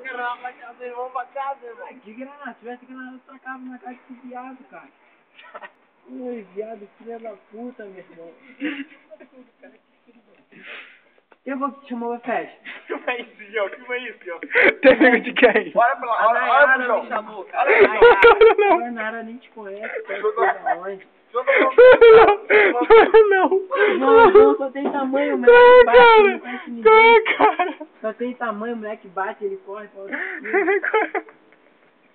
Vamos pra casa, irmão. Que granada? Se tivesse granada, eu tacava na cara desse viado, cara. Ui, viado, filha da puta, meu irmão. Eu vou te chamar pra festa. Filma isso, João. Filma isso, João. Tem amigo de quem? Olha pra lá. Olha pro João. me chamou, Olha cara. pro João. A Nara nem te conhece, cara. Da onde? Não, só tem tamanho, moleque bate, não conhece ninguém. Só tem tamanho, moleque bate, ele corre.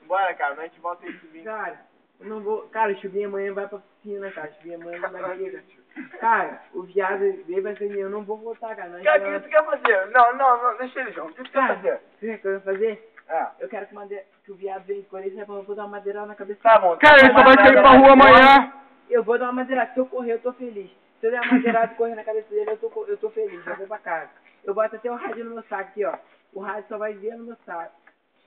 Bora, cara. A gente volta esse vídeo. Cara, eu não vou... Cara, o Chuvinha amanhã vai pra piscina, cara. Chuvinha amanhã não vai vir. Cara, o viado, ele vai ser eu não vou voltar, cara. Cara, o que tu quer fazer? Não, deixa ele, João. O que tu quer fazer? Você quer que eu vou fazer? É. Eu quero que o viado venha correr, você vai botar uma madeirada na cabeça Tá dele. bom. Cara, ele só vai sair pra rua amanhã. Eu vou dar uma madeirada. Se eu correr, eu tô feliz. Se eu der uma madeirada e correr na cabeça dele, eu tô feliz. Eu vou pra casa. Eu boto até o rádio no meu saco aqui, ó. O rádio só vai ver no meu saco.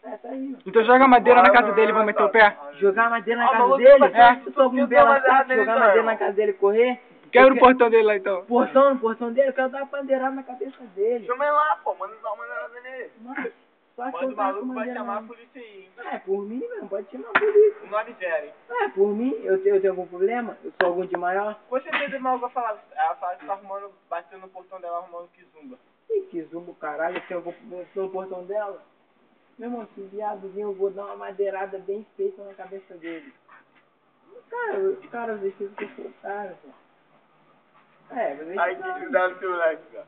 Tá aí, ó. Então joga madeira na casa dele e vou meter o pé. Jogar madeira na casa maluco, dele? é. Eu sou um bela saco, jogar madeira na casa dele e correr? Quebra o portão dele lá então. No portão dele, eu quero dar uma bandeirada na cabeça dele. Chama ele lá, pô. Manda dar uma maneirada nele. Mas, só que Manda eu o tava maluco com vai bandeira chamar a na- polícia aí, hein? É, por mim mesmo, pode chamar a polícia. Não aligere, hein? É, por mim, eu tenho algum problema? Eu sou algum de maior? Com certeza, mal vai falar. Ela fala que tá arrumando, batendo no portão dela, arrumando kizumba. Ih, que zumbo, caralho, eu tenho algum problema no portão dela? Meu irmão, esse viadozinho, eu vou dar uma madeirada bem feita na cabeça dele. Cara, vocês ficam confortáveis, pô. É, mas Ai, que dá no teu like, cara.